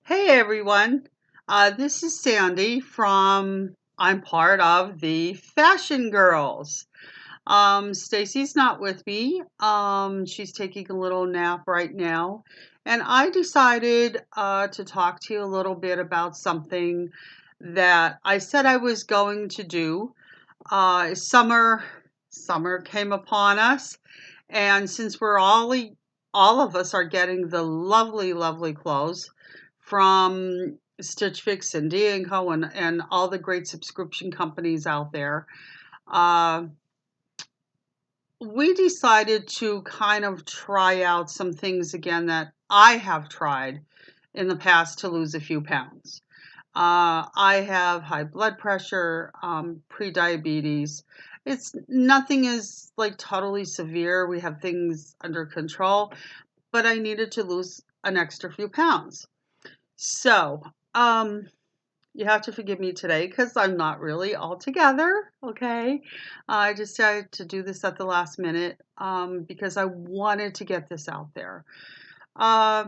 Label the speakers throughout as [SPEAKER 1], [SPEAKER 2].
[SPEAKER 1] Hey everyone, this is Sandy I'm part of the Fashion Girls. Stacy's not with me. She's taking a little nap right now. And I decided to talk to you a little bit about something that I said I was going to do. Summer came upon us, and since all of us are getting the lovely, lovely clothes from Stitch Fix and D&Co and all the great subscription companies out there, uh, we decided to kind of try out some things again that I have tried in the past to lose a few pounds. I have high blood pressure, pre-diabetes. It's nothing is like totally severe. We have things under control, but I needed to lose an extra few pounds. So, um, you have to forgive me today because I'm not really all together. Okay. I decided to do this at the last minute because I wanted to get this out there. Uh,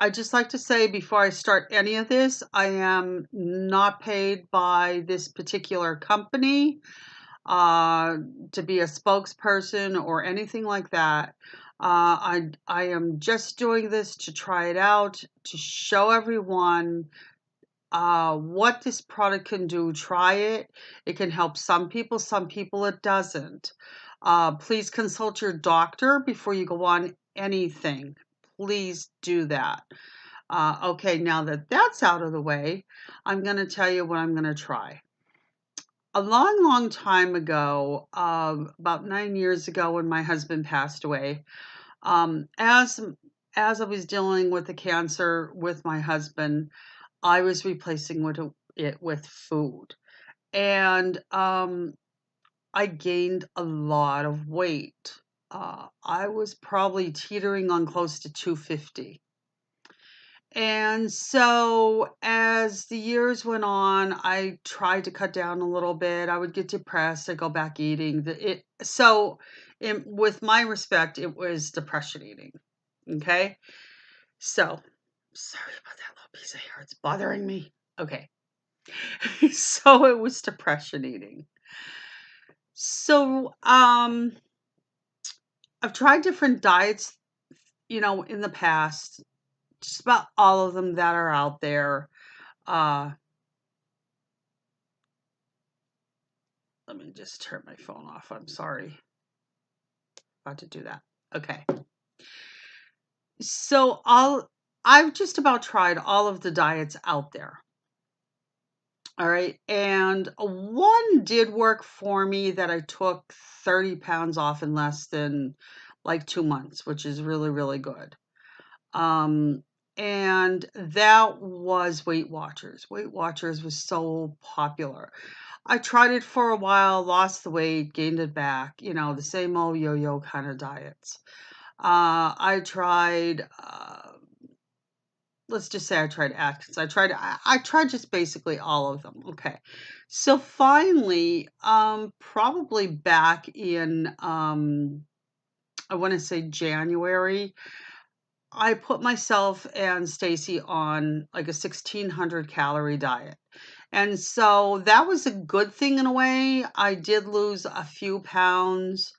[SPEAKER 1] I just like to say before I start any of this, I am not paid by this particular company uh, to be a spokesperson or anything like that. I am just doing this to try it out, to show everyone what this product can do. Try it. It can help some people it doesn't. Please consult your doctor before you go on anything. Please do that. Okay, now that that's out of the way, I'm going to tell you what I'm going to try. A long, long time ago, about 9 years ago, when my husband passed away, um, as as I was dealing with the cancer with my husband, I was replacing it with food, and I gained a lot of weight. I was probably teetering on close to 250. And so as the years went on, I tried to cut down a little bit. I would get depressed. I go back eating. With my respect, it was depression eating. Okay. So sorry about that little piece of hair. It's bothering me. Okay. So it was depression eating. So I've tried different diets, in the past, just about all of them that are out there. Uh Let me just turn my phone off. I'm sorry. About to do that. Okay. So I've just about tried all of the diets out there. All right. And one did work for me that I took 30 pounds off in less than like 2 months, which is really, really good. Um, and that was Weight Watchers. Weight Watchers was so popular. I tried it for a while, lost the weight, gained it back, the same old yo-yo kind of diets. I tried, let's just say I tried Atkins. I tried just basically all of them. Okay. So finally, probably back in, I want to say January, I put myself and Stacy on like a 1600 calorie diet. And so that was a good thing in a way. I did lose a few pounds,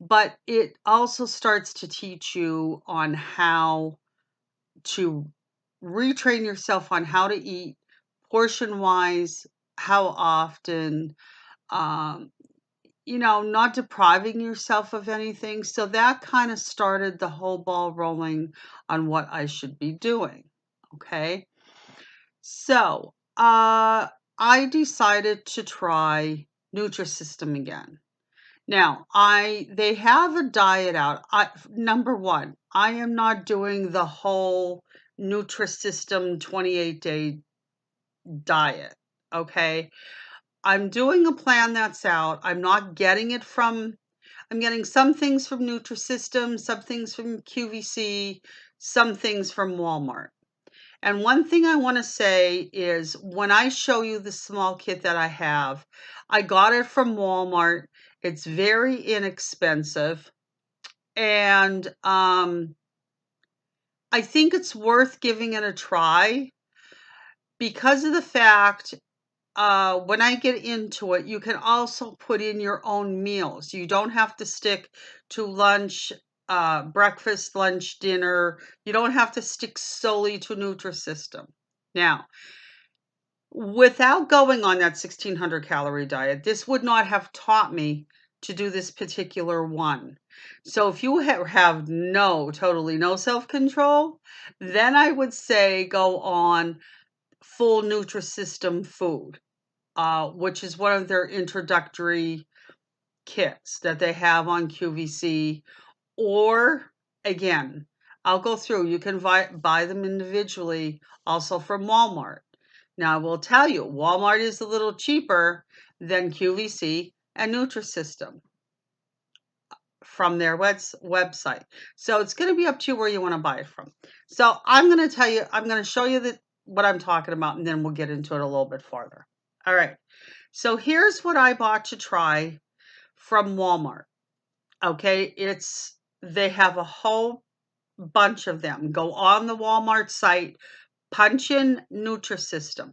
[SPEAKER 1] but it also starts to teach you on how to retrain yourself on how to eat portion wise, how often, um, not depriving yourself of anything. So that kind of started the whole ball rolling on what I should be doing. Okay. So, I decided to try Nutrisystem again. Now, they have a diet out. Number one, I am not doing the whole Nutrisystem 28-day diet. Okay. I'm doing a plan that's out. I'm getting some things from Nutrisystem, some things from QVC, some things from Walmart. And one thing I want to say is when I show you the small kit that I got it from Walmart. It's very inexpensive. And I think it's worth giving it a try because of the fact when I get into it, you can also put in your own meals. You don't have to stick to lunch, breakfast, lunch, dinner. You don't have to stick solely to Nutrisystem. Now, without going on that 1600 calorie diet, this would not have taught me to do this particular one. So if you have totally no self-control, then I would say go on full Nutrisystem food, which is one of their introductory kits that they have on QVC. Or again, I'll go through. You can buy them individually also from Walmart. Now, I will tell you, Walmart is a little cheaper than QVC and Nutrisystem from their website. So it's going to be up to you where you want to buy it from. So I'm going to show you what I'm talking about, and then we'll get into it a little bit farther. All right. So here's what I bought to try from Walmart. Okay. They have a whole bunch of them. Go on the Walmart site, punch in Nutrisystem.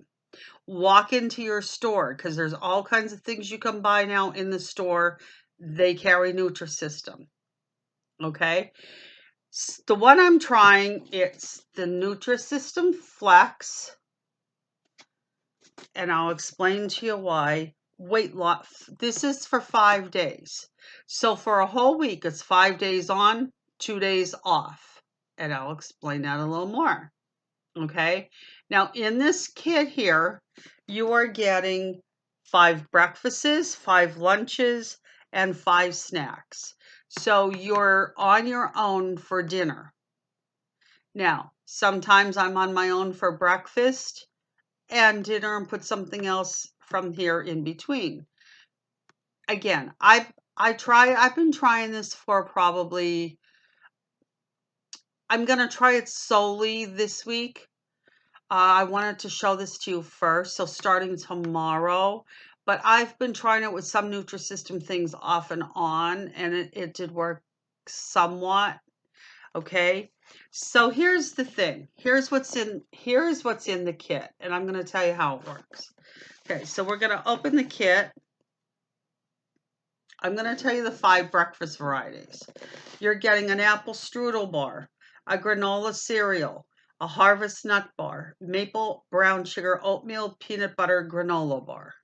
[SPEAKER 1] Walk into your store because there's all kinds of things you can buy now in the store. They carry Nutrisystem. Okay. The one I'm trying, it's the Nutrisystem Flex. And I'll explain to you why. Weight loss. This is for 5 days. So for a whole week, it's 5 days on, 2 days off. And I'll explain that a little more. Okay. Now in this kit here, you are getting 5 breakfasts, 5 lunches, and 5 snacks. So you're on your own for dinner. Now, sometimes I'm on my own for breakfast and dinner and put something else from here in between. Again, I've been trying this for probably, I'm going to try it solely this week. I wanted to show this to you first, so starting tomorrow, but I've been trying it with some Nutrisystem things off and on, and it did work somewhat. Okay, so here's the thing. Here's what's in the kit, and I'm going to tell you how it works. Okay, so we're going to open the kit. I'm going to tell you the 5 breakfast varieties. You're getting an apple strudel bar, a granola cereal, a harvest nut bar, maple brown sugar oatmeal peanut butter granola bar.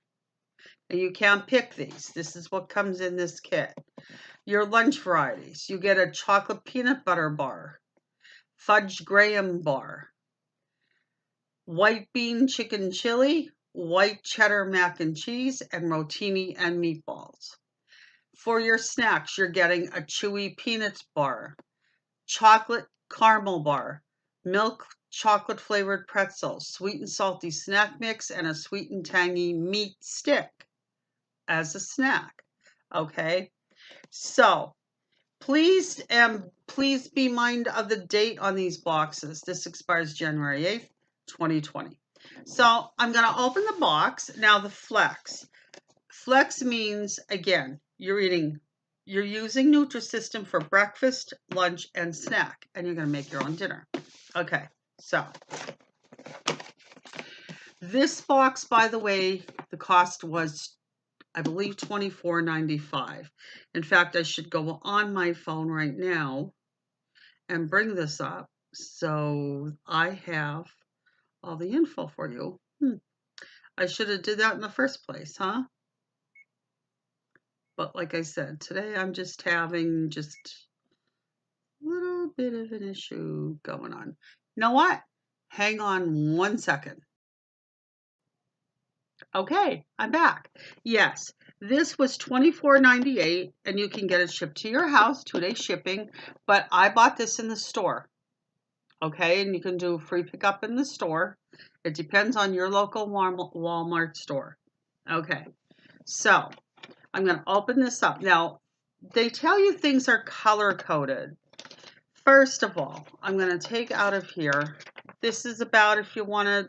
[SPEAKER 1] And you can't pick these. This is what comes in this kit. Your lunch varieties. You get a chocolate peanut butter bar, fudge graham bar, white bean chicken chili, white cheddar mac and cheese, and rotini and meatballs. For your snacks, you're getting a chewy peanut bar, chocolate caramel bar, milk chocolate flavored pretzels, sweet and salty snack mix, and a sweet and tangy meat stick as a snack. Okay, so please be mindful of the date on these boxes. This expires January 8th, 2020. So I'm going to open the box. Now the Flex. Flex means, again, you're using Nutrisystem for breakfast, lunch, and snack, and you're going to make your own dinner. Okay, so this box, by the way, the cost was, I believe, $24.95. In fact, I should go on my phone right now and bring this up so I have all the info for you. I should have did that in the first place, huh? But like I said, today I'm just having a little bit of an issue going on. You know what? Hang on 1 second. Okay, I'm back. Yes, this was $24.98, and you can get it shipped to your house, 2-day shipping, but I bought this in the store. Okay, and you can do free pickup in the store. It depends on your local Walmart store. Okay, so I'm going to open this up. Now, they tell you things are color-coded. First of all, I'm going to take out of here. This is about if you want to,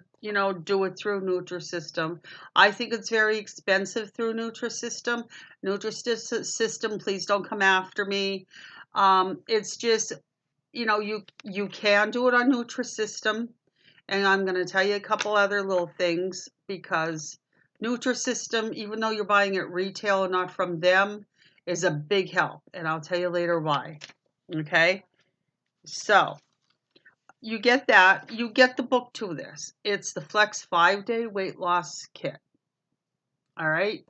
[SPEAKER 1] do it through Nutrisystem. I think it's very expensive through Nutrisystem. Nutrisystem, please don't come after me. It's just, you know, you can do it on Nutrisystem, and I'm going to tell you a couple other little things because Nutrisystem, even though you're buying it retail and not from them, is a big help, and I'll tell you later why. Okay, so you get that. You get the book to this. It's the Flex 5-Day Weight Loss Kit. All right.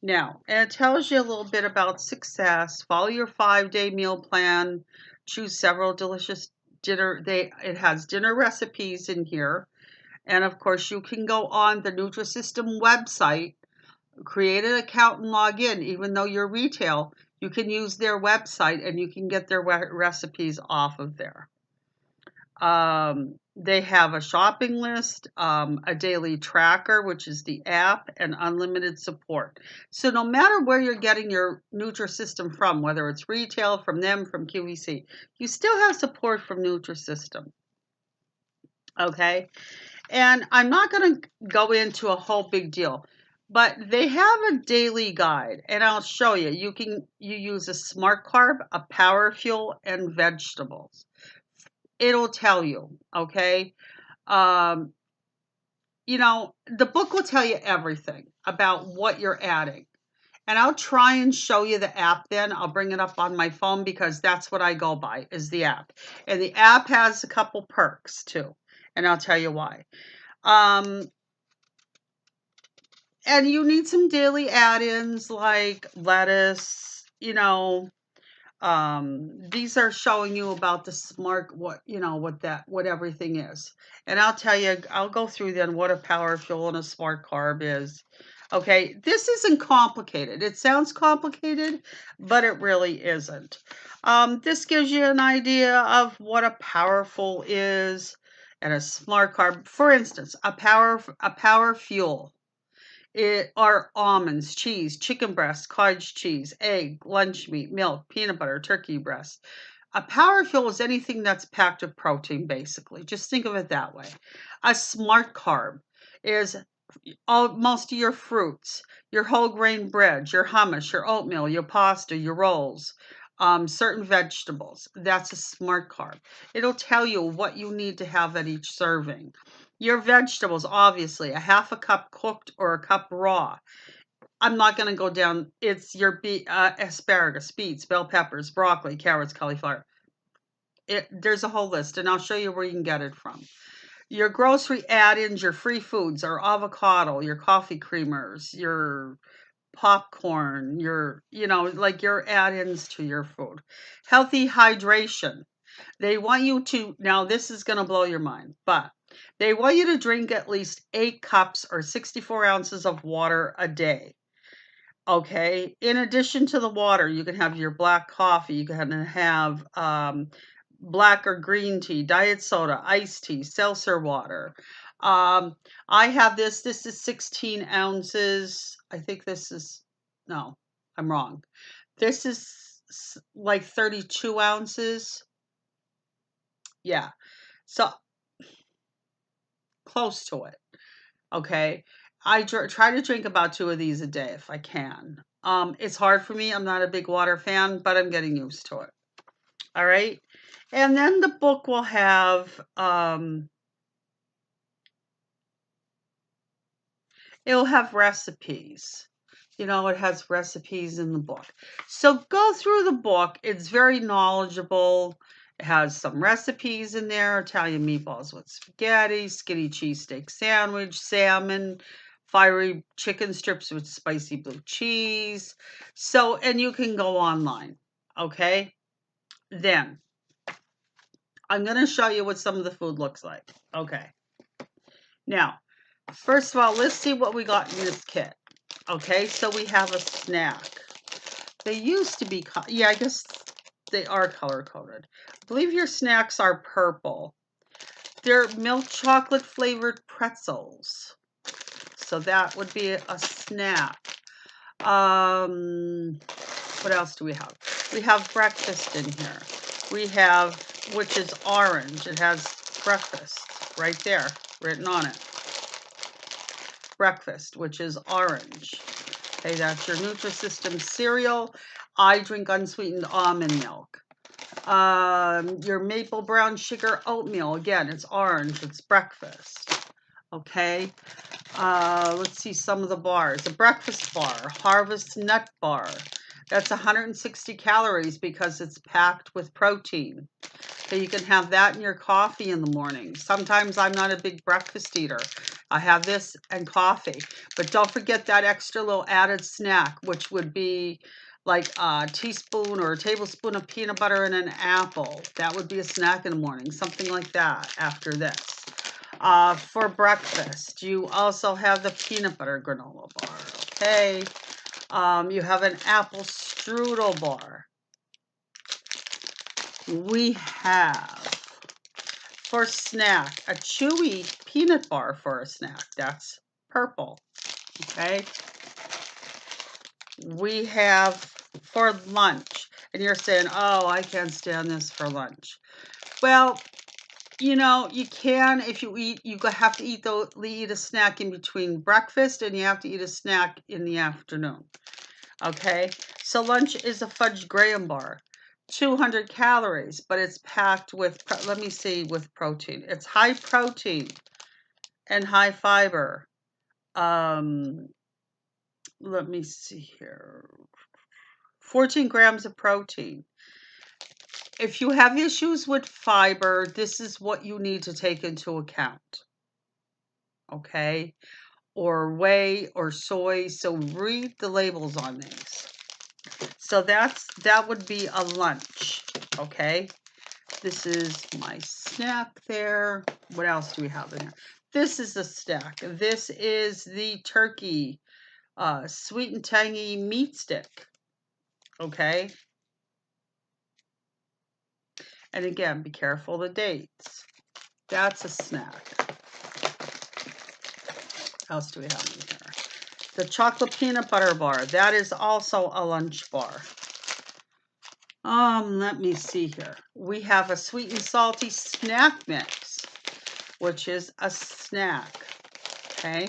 [SPEAKER 1] Now, and it tells you a little bit about success. Follow your 5-day meal plan. Choose several delicious dinner. It has dinner recipes in here. And of course, you can go on the Nutrisystem website, create an account and log in. Even though you're retail, you can use their website and you can get their recipes off of there. They have a shopping list, a daily tracker, which is the app, and unlimited support. So no matter where you're getting your Nutrisystem from, whether it's retail, from them, from QVC, you still have support from Nutrisystem. Okay? And I'm not going to go into a whole big deal, but they have a daily guide, and I'll show you. You use a smart carb, a power fuel, and vegetables. It'll tell you, okay? You know, the book will tell you everything about what you're adding. And I'll try and show you the app then. I'll bring it up on my phone because that's what I go by, is the app. And the app has a couple perks too. And I'll tell you why. And you need some daily add-ins like lettuce, you know. These are showing you about the smart, what everything is. And I'll tell you, I'll go through then what a power fuel and a smart carb is. Okay, this isn't complicated. It sounds complicated, but it really isn't. This gives you an idea of what a powerful is and a smart carb. For instance, a power fuel. It are almonds, cheese, chicken breast, cottage cheese, egg, lunch meat, milk, peanut butter, turkey breast. A power fuel is anything that's packed with protein, basically. Just think of it that way. A smart carb is most of your fruits, your whole grain bread, your hummus, your oatmeal, your pasta, your rolls, certain vegetables. That's a smart carb. It'll tell you what you need to have at each serving. Your vegetables, obviously, a half a cup cooked or a cup raw. I'm not going to go down. It's your asparagus, beets, bell peppers, broccoli, carrots, cauliflower. There's a whole list, and I'll show you where you can get it from. Your grocery add-ins, your free foods are avocado, your coffee creamers, your popcorn, like your add-ins to your food. Healthy hydration. They want you to, now this is going to blow your mind, but they want you to drink at least 8 cups or 64 ounces of water a day. Okay. In addition to the water, you can have your black coffee. You can have black or green tea, diet soda, iced tea, seltzer water. I have this. This is 16 ounces. I think no, I'm wrong. This is like 32 ounces. Yeah. So close to it. Okay. I try to drink about 2 of these a day if I can. It's hard for me. I'm not a big water fan, but I'm getting used to it. All right. And then the book will have, it'll have recipes. It has recipes in the book. So go through the book. It's very knowledgeable. It has some recipes in there. Italian meatballs with spaghetti, skinny cheesesteak sandwich, salmon, fiery chicken strips with spicy blue cheese. So, and you can go online. Okay. Then I'm going to show you what some of the food looks like. Okay. Now, first of all, let's see what we got in this kit. Okay, so we have a snack. They used to be, I guess they are color-coded. I believe your snacks are purple. They're milk chocolate flavored pretzels. So that would be a snack. What else do we have? We have breakfast in here. We have, which is orange. It has breakfast right there, written on it. Breakfast, which is orange. Okay, that's your Nutrisystem cereal. I drink unsweetened almond milk. Your maple brown sugar oatmeal. Again, it's orange. It's breakfast. Okay. Let's see some of the bars. A breakfast bar, harvest nut bar. That's 160 calories because it's packed with protein. So you can have that in your coffee in the morning. Sometimes I'm not a big breakfast eater. I have this and coffee. But don't forget that extra little added snack, which would be like a teaspoon or a tablespoon of peanut butter and an apple. That would be a snack in the morning, something like that after this. For breakfast, you also have the peanut butter granola bar, okay? You have an apple strudel bar. We have, for snack, a chewy peanut bar for a snack. That's purple, okay? We have for lunch, and you're saying, oh, I can't stand this for lunch. Well, you know, you can, if you eat, you have to eat a snack in between breakfast, and you have to eat a snack in the afternoon. Okay, so lunch is a fudge graham bar, 200 calories, but it's packed with, let me see, with protein. It's high protein and high fiber. Let me see here. 14 grams of protein. If you have issues with fiber, this is what you need to take into account. Okay, or whey or soy. So read the labels on these. So that would be a lunch. Okay, this is my snack there. What else do we have in here? This is a snack. This is the turkey sweet and tangy meat stick. Okay, and again, be careful of the dates. That's a snack. What else do we have in here? The chocolate peanut butter bar. That is also a lunch bar. Let me see here. We have a sweet and salty snack mix, which is a snack. Okay.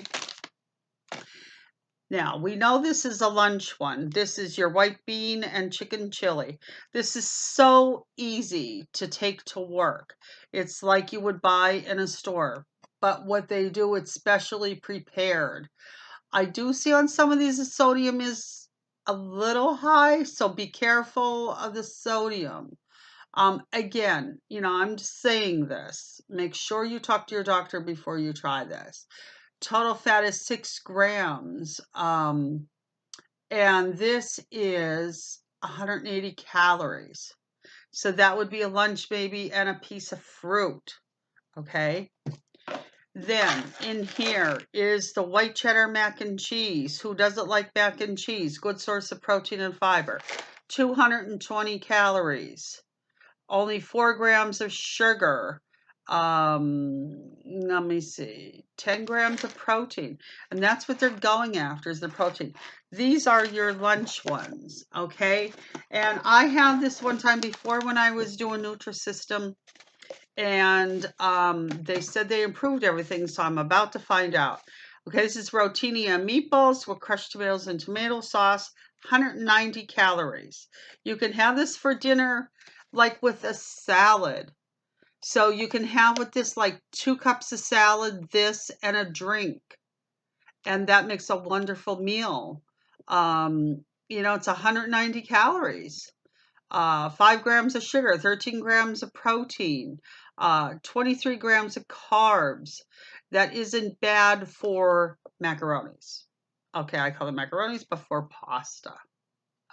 [SPEAKER 1] Now, we know this is a lunch one. This is your white bean and chicken chili. This is so easy to take to work. It's like you would buy in a store. But what they do, it's specially prepared. I do see on some of these the sodium is a little high, so be careful of the sodium. Again, you know, I'm just saying this. Make sure you talk to your doctor before you try this. Total fat is 6 grams. And this is 180 calories. So that would be a lunch maybe and a piece of fruit. Okay. Then in here is the white cheddar mac and cheese. Who doesn't like mac and cheese? Good source of protein and fiber. 220 calories. Only 4 grams of sugar. Let me see, 10 grams of protein. And that's what they're going after, is the protein. These are your lunch ones, okay? And I had this one time before when I was doing Nutrisystem, and they said they improved everything, so I'm about to find out. Okay, this is Rotinia meatballs with crushed tomatoes and tomato sauce, 190 calories. You can have this for dinner, like with a salad. So you can have with this like 2 cups of salad, this, and a drink. And that makes a wonderful meal. You know, it's 190 calories. 5 grams of sugar, 13 grams of protein, 23 grams of carbs. That isn't bad for macaronis. Okay, I call them macaronis, but for pasta.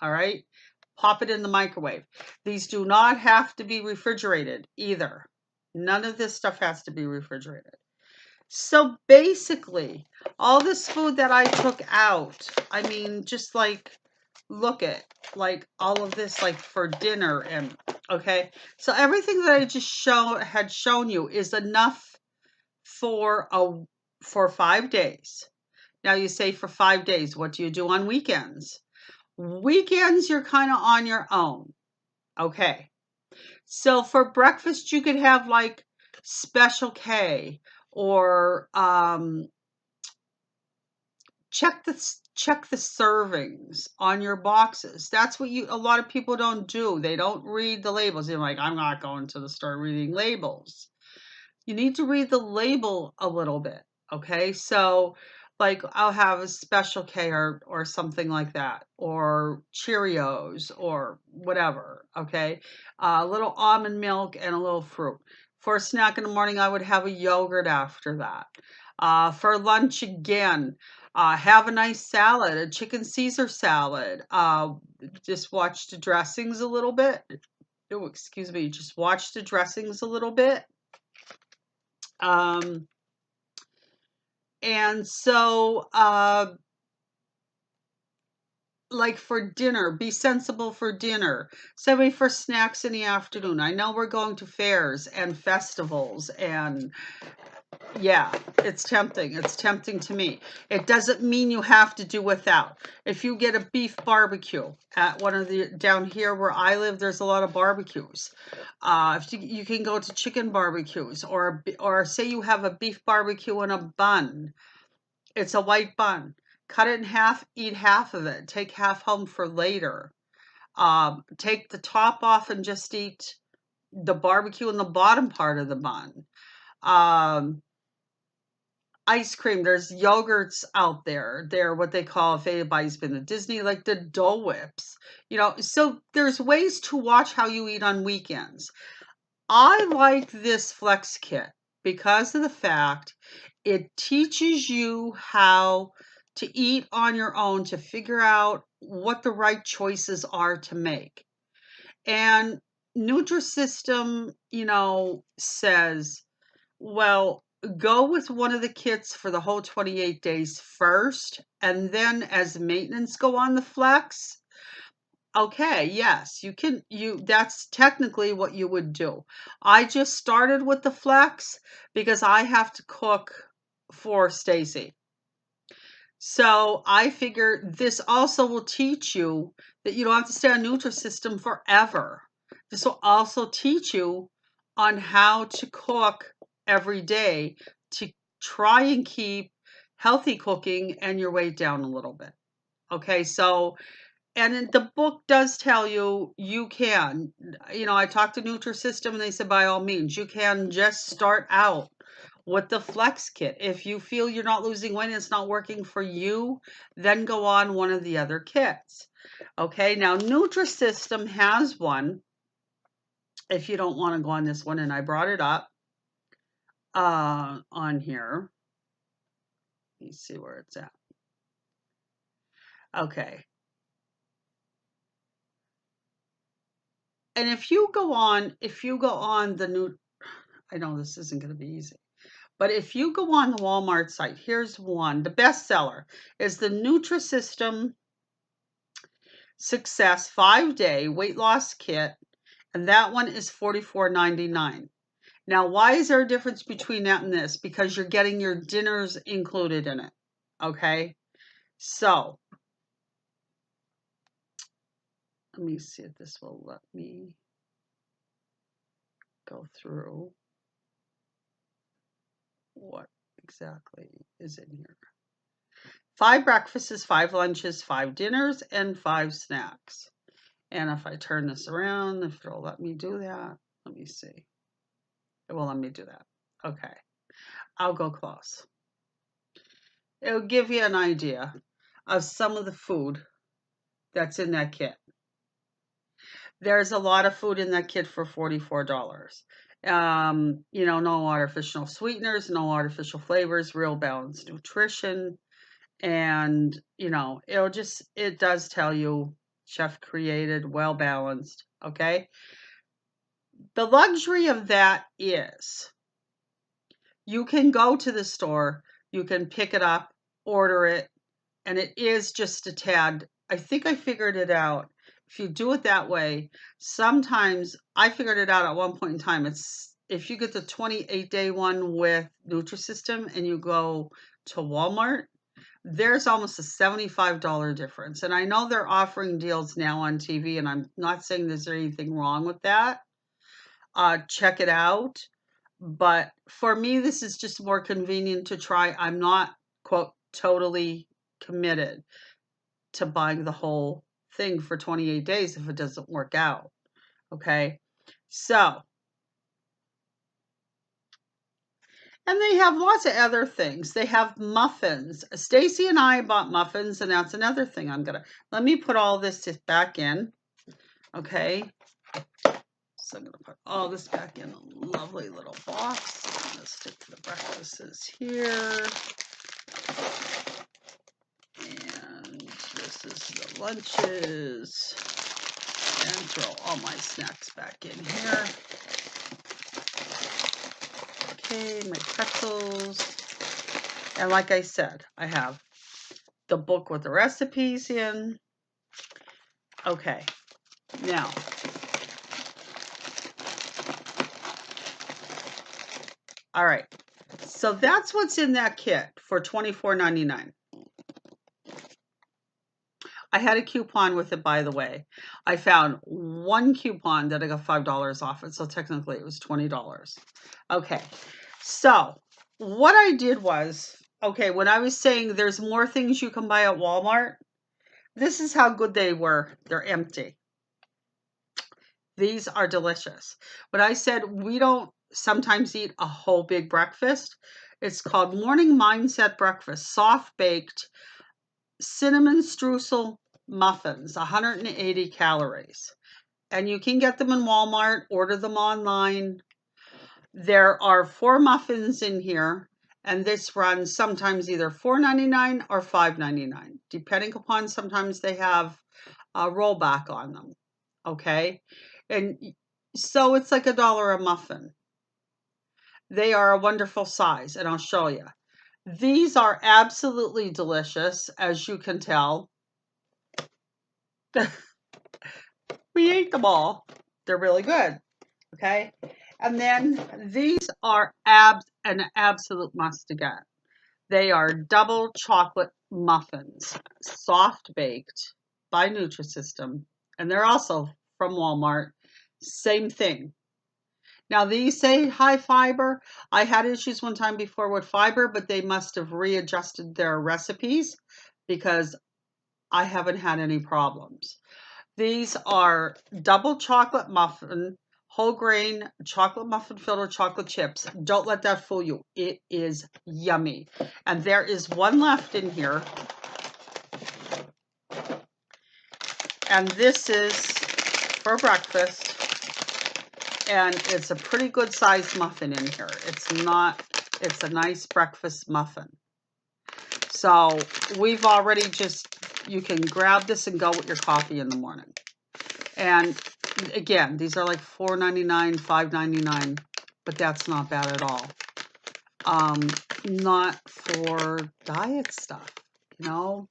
[SPEAKER 1] All right, pop it in the microwave. These do not have to be refrigerated either. None of this stuff has to be refrigerated. So basically, all this food that I took out, I mean, just like, look at, like, all of this, like, for dinner, and, okay? So everything that I just had shown you is enough for 5 days. Now you say for 5 days, what do you do on weekends? Weekends, you're kind of on your own. Okay. So for breakfast, you could have like Special K, or check check the servings on your boxes. That's what a lot of people don't do. They don't read the labels. They're like, I'm not going to the store reading labels. You need to read the label a little bit, okay? So, like, I'll have a Special K or something like that, or Cheerios or whatever, okay? A little almond milk and a little fruit. For a snack in the morning, I would have a yogurt after that. For lunch, again, have a nice salad, a chicken Caesar salad. Just watch the dressings a little bit. Oh, excuse me. Just watch the dressings a little bit. And so, like for dinner, be sensible for dinner. Save me for snacks in the afternoon. I know we're going to fairs and festivals, and yeah, it's tempting. It's tempting to me. It doesn't mean you have to do without. If you get a beef barbecue at one of the, down here where I live, there's a lot of barbecues. If you can go to chicken barbecues, or say you have a beef barbecue and a bun. It's a white bun. Cut it in half, eat half of it. Take half home for later. Take the top off and just eat the barbecue in the bottom part of the bun. Ice cream. There's yogurts out there. They're what they call, if anybody's been to Disney, like the Dole Whips. So there's ways to watch how you eat on weekends. I like this Flex Kit because of the fact it teaches you how to eat on your own, to figure out what the right choices are to make. And Nutrisystem, says, well, go with one of the kits for the whole 28 days first, and then as maintenance, go on the Flex. Okay, yes, that's technically what you would do. I just started with the Flex because I have to cook for Stacy. So I figure this also will teach you that you don't have to stay on Nutrisystem forever. This will also teach you on how to cook every day to try and keep healthy cooking and your weight down a little bit. Okay, so, and the book does tell you can. I talked to Nutrisystem and they said by all means, you can just start out with the Flex Kit. If you feel you're not losing weight and it's not working for you, then go on one of the other kits. Okay, now Nutrisystem has one, if you don't want to go on this one, and I brought it up on here. Let me see where it's at. Okay. And if you go on the new, I know this isn't going to be easy, but if you go on the Walmart site, here's one. The bestseller is the Nutrisystem Success 5-Day Weight Loss Kit, and that one is $44.99. Now, why is there a difference between that and this? Because you're getting your dinners included in it, okay? So, let me see if this will let me go through what exactly is in here. 5 breakfasts, 5 lunches, 5 dinners, and 5 snacks. And if I turn this around, if it'll let me do that, let me see. It will let me do that. Okay. I'll go close. It'll give you an idea of some of the food that's in that kit. There's a lot of food in that kit for $44. No artificial sweeteners, no artificial flavors, real balanced nutrition. And, it does tell you chef created, well balanced. Okay. The luxury of that is you can go to the store, you can pick it up, order it, and it is just a tad. I think I figured it out. If you do it that way, sometimes I figured it out at one point in time. It's if you get the 28-day one with Nutrisystem and you go to Walmart, there's almost a $75 difference. And I know they're offering deals now on TV, and I'm not saying there's anything wrong with that. Check it out. But for me, this is just more convenient to try. I'm not, quote, totally committed to buying the whole thing for 28 days if it doesn't work out. Okay, so, and they have lots of other things. They have muffins. Stacy and I bought muffins, and that's another thing let me put all this back in. Okay, so I'm gonna put all this back in a lovely little box. I'm gonna stick to the breakfasts here. And this is the lunches. And throw all my snacks back in here. Okay, my pretzels. And like I said, I have the book with the recipes in. Okay, now, all right. So that's what's in that kit for $24.99. I had a coupon with it, by the way. I found one coupon that I got $5 off it, so technically it was $20. Okay, so what I did was, okay, when I was saying there's more things you can buy at Walmart, this is how good they were. They're empty. These are delicious. But I said we don't sometimes eat a whole big breakfast. It's called Morning Mindset Breakfast, soft baked cinnamon streusel muffins, 180 calories. And you can get them in Walmart, order them online. There are 4 muffins in here, and this runs sometimes either $4.99 or $5.99, depending upon sometimes they have a rollback on them. Okay, and so it's like $1 a muffin. They are a wonderful size, and I'll show you. These are absolutely delicious, as you can tell. We ate them all. They're really good. Okay, and then these are an absolute must to get. They are double chocolate muffins, soft baked by Nutrisystem, and they're also from Walmart. Same thing. Now these say high fiber. I had issues one time before with fiber, but they must have readjusted their recipes because I haven't had any problems. These are double chocolate muffin, whole grain chocolate muffin filled with chocolate chips. Don't let that fool you. It is yummy. And there is one left in here. And this is for breakfast. And it's a pretty good sized muffin in here. It's a nice breakfast muffin. So we've already you can grab this and go with your coffee in the morning. And again, these are like $4.99, $5.99, but that's not bad at all. Not for diet stuff, you know,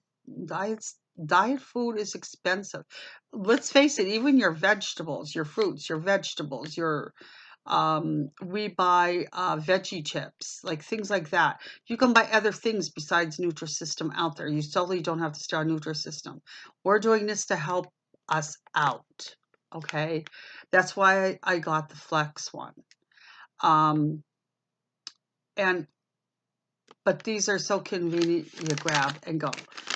[SPEAKER 1] diet food is expensive. Let's face it, even your vegetables, your fruits, your vegetables, we buy veggie chips, like things like that. You can buy other things besides Nutrisystem out there. You totally don't have to start Nutrisystem. We're doing this to help us out. Okay, that's why I got the Flex one. But these are so convenient. You grab and go.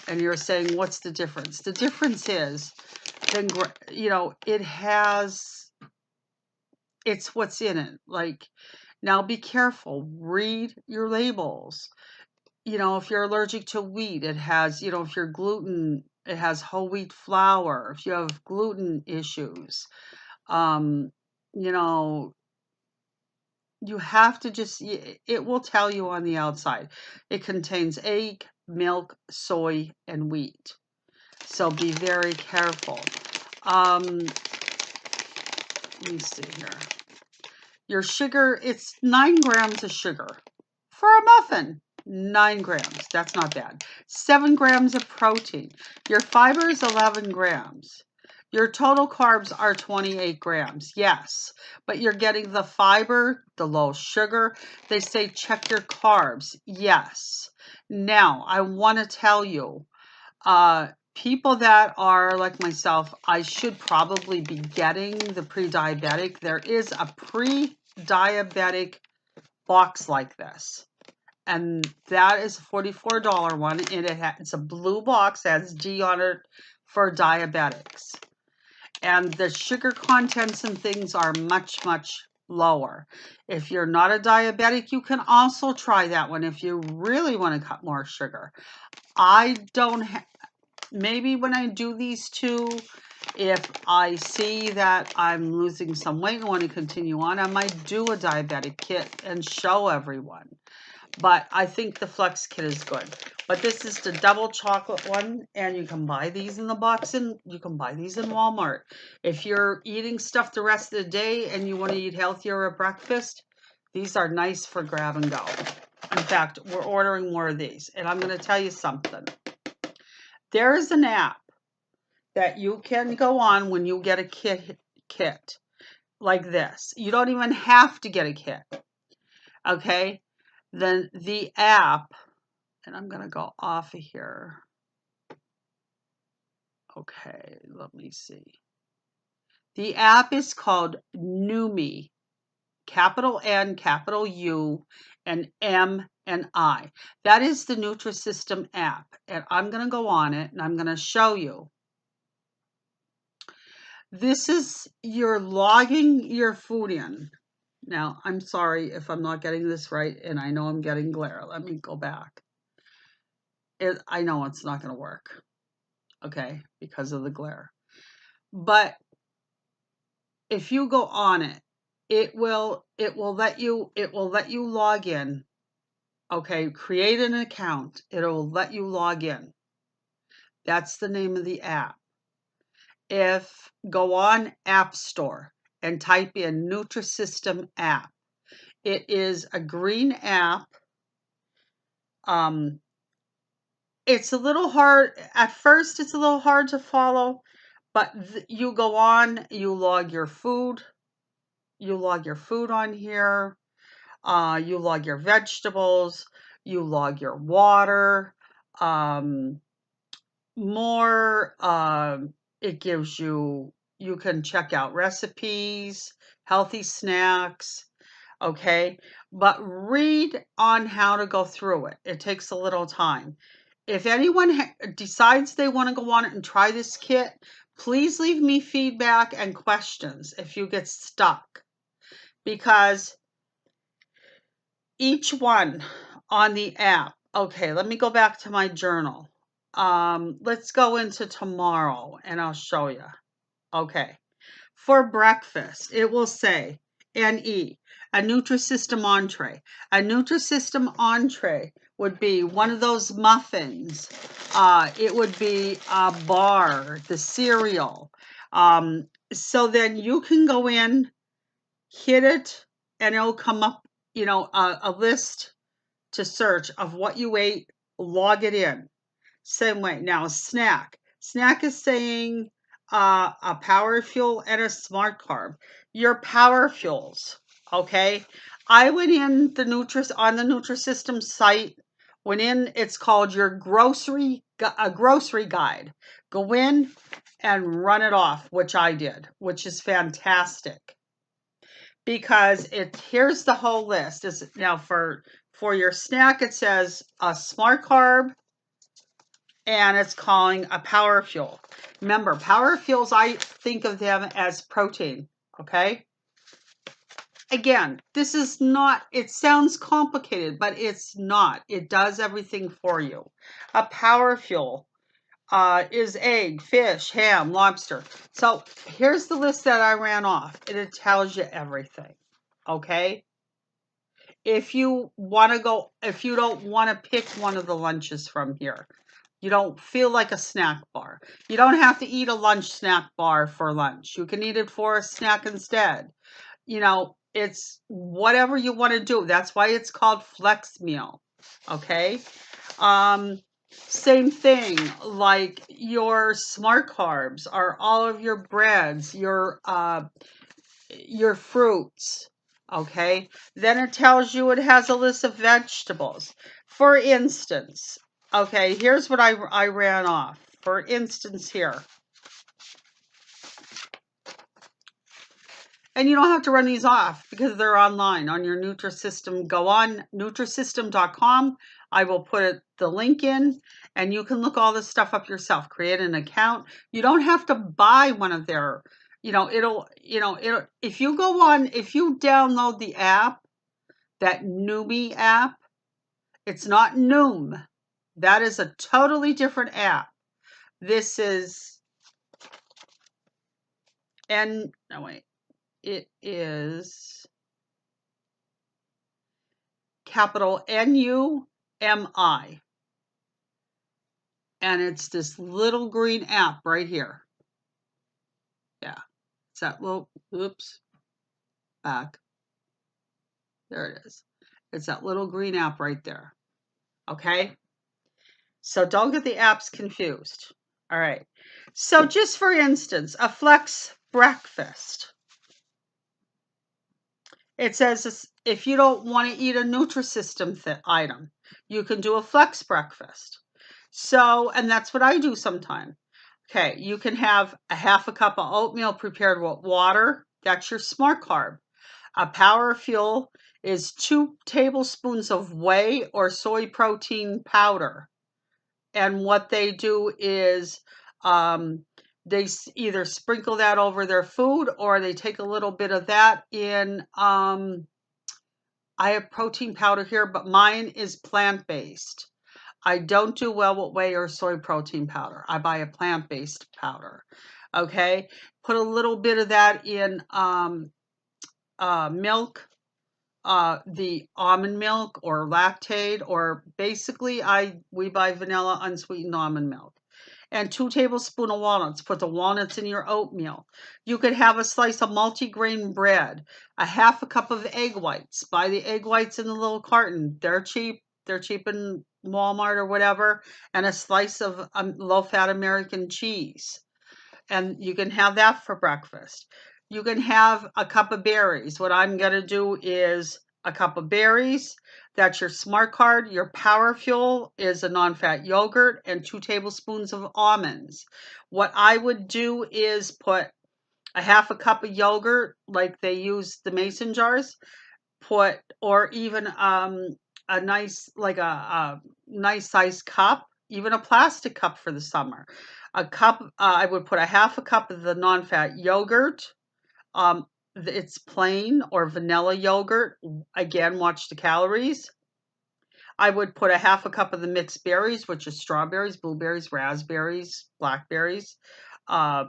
[SPEAKER 1] And you're saying, what's the difference? The difference is, then it's what's in it. Like, now be careful. Read your labels. If you're allergic to wheat, it has, if you're gluten, it has whole wheat flour. If you have gluten issues, you have to it will tell you on the outside. It contains egg, milk, soy, and wheat. So be very careful. Let me see here. Your sugar, it's 9 grams of sugar for a muffin. 9 grams, that's not bad. 7 grams of protein. Your fiber is 11 grams. Your total carbs are 28 grams, yes, but you're getting the fiber, the low sugar. They say check your carbs, yes. Now, I want to tell you, people that are like myself, I should probably be getting the pre-diabetic. There is a pre-diabetic box like this. And that is a $44 one, and it's a blue box that has D on it for diabetics. And the sugar contents and things are much, much lower. If you're not a diabetic, you can also try that one if you really want to cut more sugar. I don't maybe when I do these two, if I see that I'm losing some weight and want to continue on, I might do a diabetic kit and show everyone. But I think the Flex kit is good. But this is the double chocolate one, and you can buy these in the box, and you can buy these in Walmart. If you're eating stuff the rest of the day and you want to eat healthier at breakfast, these are nice for grab and go. In fact, we're ordering more of these. And I'm going to tell you something. There is an app that you can go on when you get a kit like this. You don't even have to get a kit. Okay? Then the app, and I'm going to go off of here. Okay, let me see. The app is called NUMi, capital N, capital U, and M and I. That is the Nutrisystem app, and I'm going to go on it, and I'm going to show you. This is you're logging your food in. Now, I'm sorry if I'm not getting this right, and I know I'm getting glare. Let me go back. I know it's not going to work, okay, because of the glare. But if you go on it, it will let you log in. Okay, create an account. It'll let you log in. That's the name of the app. Go on App Store and type in Nutrisystem app. It is a green app. It's a little hard at first. It's a little hard to follow, but you go on. You log your food. You log your food on here. You log your vegetables. You log your water. It gives you can check out recipes, healthy snacks. Okay, but read on how to go through it. It takes a little time. If anyone decides they want to go on it and try this kit, please leave me feedback and questions if you get stuck, because each one on the app. Okay, let me go back to my journal. Let's go into tomorrow and I'll show you. Okay, for breakfast, it will say NE, a Nutrisystem entree. A Nutrisystem entree would be one of those muffins. It would be a bar, the cereal. So then you can go in, hit it, and it'll come up, a list to search of what you ate, log it in. Same way. Now, snack. Snack is saying a power fuel and a smart carb. Your power fuels, okay? I went in on the Nutrisystem site. Went in. It's called your grocery guide. Go in and run it off, which I did, which is fantastic, because here's the whole list. Now for your snack, it says a smart carb, and it's calling a power fuel. Remember, power fuels, I think of them as protein, okay? Again, this is not, it sounds complicated, but it's not. It does everything for you. A power fuel is egg, fish, ham, lobster. So here's the list that I ran off, and it tells you everything, okay? If you don't want to pick one of the lunches from here, you don't feel like a snack bar, you don't have to eat a lunch snack bar for lunch. You can eat it for a snack instead. It's whatever you want to do. That's why it's called Flex Meal. Okay. Same thing, like your smart carbs are all of your breads, your fruits. Okay, then it tells you it has a list of vegetables. For instance, okay, here's what I ran off. For instance, here, And you don't have to run these off because they're online on your Nutrisystem. Go on Nutrisystem.com. I will put the link in and you can look all this stuff up yourself. Create an account. You don't have to buy one of their, it'll, if you download the app, that NUMi app, it's not Noom. That is a totally different app. This is, it is capital NUMi. And it's this little green app right here. Yeah, it's that little, oops, back. There it is. It's that little green app right there. Okay? So don't get the apps confused. All right. So just for instance, a flex breakfast. It says if you don't want to eat a Nutrisystem item, you can do a flex breakfast. So, and that's what I do sometimes. Okay, you can have a half a cup of oatmeal prepared with water. That's your smart carb. A power fuel is 2 tablespoons of whey or soy protein powder. And what they do is they either sprinkle that over their food or they take a little bit of that in. I have protein powder here, but mine is plant-based. I don't do well with whey or soy protein powder. I buy a plant-based powder. Okay, put a little bit of that in milk, the almond milk or Lactaid, or basically we buy vanilla unsweetened almond milk. And 2 tablespoons of walnuts. Put the walnuts in your oatmeal. You could have a slice of multigrain bread, a half a cup of egg whites. Buy the egg whites in the little carton. They're cheap. They're cheap in Walmart or whatever. And a slice of low-fat American cheese. And you can have that for breakfast. You can have a cup of berries. What I'm going to do is a cup of berries. That's your smart card. Your power fuel is a non-fat yogurt and 2 tablespoons of almonds. What I would do is put a half a cup of yogurt, like they use the mason jars, or even a nice, like a nice sized cup, even a plastic cup for the summer. A cup, I would put a half a cup of the non-fat yogurt. It's plain or vanilla yogurt. Again, watch the calories. I would put a half a cup of the mixed berries, which is strawberries, blueberries, raspberries, blackberries. A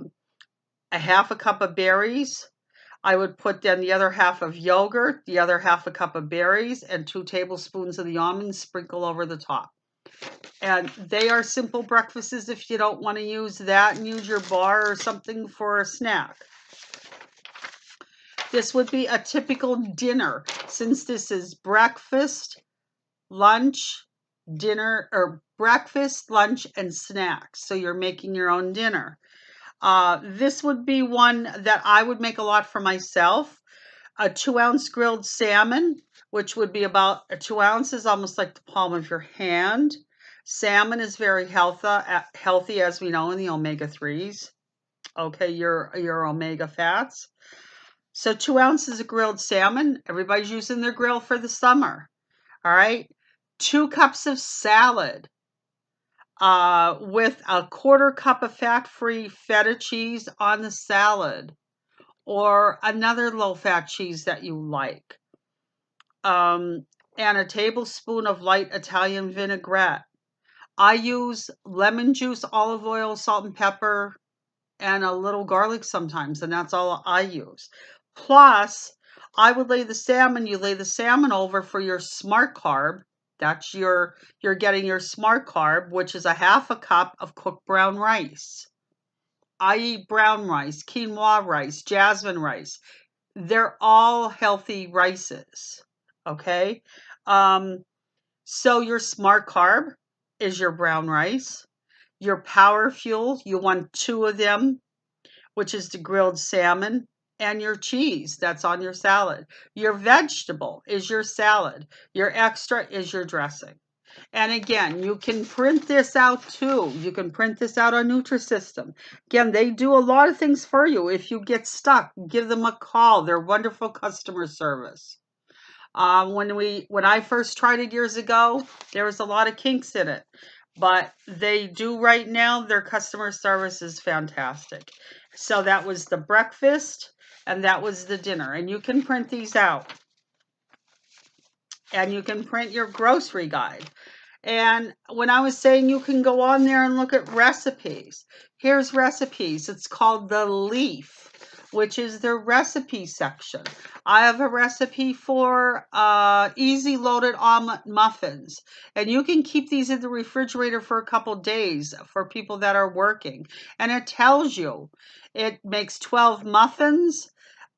[SPEAKER 1] half a cup of berries. I would put then the other half of yogurt, the other half a cup of berries, and 2 tablespoons of the almonds sprinkle over the top. And they are simple breakfasts if you don't want to use that and use your bar or something for a snack. This would be a typical dinner, since this is breakfast, lunch, dinner, or breakfast, lunch, and snacks. So you're making your own dinner. This would be one that I would make a lot for myself. A 2-ounce grilled salmon, which would be about 2 ounces, almost like the palm of your hand. Salmon is very healthy, as we know, in the omega-3s. Okay, your omega fats. So 2 ounces of grilled salmon. Everybody's using their grill for the summer. All right. 2 cups of salad with a 1/4 cup of fat-free feta cheese on the salad, or another low-fat cheese that you like. And a tablespoon of light Italian vinaigrette. I use lemon juice, olive oil, salt and pepper, and a little garlic sometimes, and that's all I use. Plus, I would lay the salmon, you lay the salmon over for your smart carb. That's you're getting your smart carb, which is a half a cup of cooked brown rice. I eat brown rice, quinoa rice, jasmine rice. They're all healthy rices, okay? So your smart carb is your brown rice. Your power fuel, you want 2 of them, which is the grilled salmon, and your cheese that's on your salad. Your vegetable is your salad. Your extra is your dressing. And again, you can print this out too. You can print this out on Nutrisystem. Again, they do a lot of things for you. If you get stuck, give them a call. They're wonderful customer service. When I first tried it years ago, there was a lot of kinks in it, but they do right now. Their customer service is fantastic. So that was the breakfast and that was the dinner. And you can print these out. And you can print your grocery guide. And when I was saying you can go on there and look at recipes, here's recipes. It's called the Leaf, which is the recipe section. I have a recipe for easy loaded omelet muffins. And you can keep these in the refrigerator for a couple days for people that are working. And it tells you it makes 12 muffins.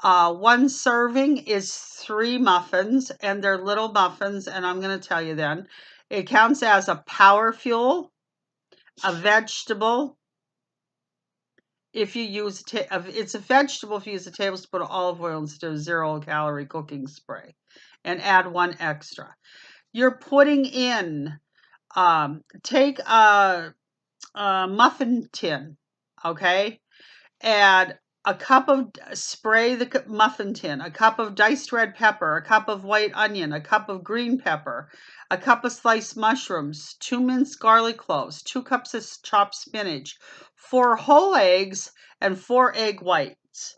[SPEAKER 1] One serving is 3 muffins, and they're little muffins. And I'm going to tell you then, it counts as a power fuel, a vegetable. If you use it's a vegetable if you use a tablespoon of olive oil instead of 0-calorie cooking spray, and add 1 extra. You're putting in, take a muffin tin, okay? Add a cup of, spray the muffin tin, a cup of diced red pepper, a cup of white onion, a cup of green pepper, a cup of sliced mushrooms, 2 minced garlic cloves, 2 cups of chopped spinach, 4 whole eggs, and 4 egg whites.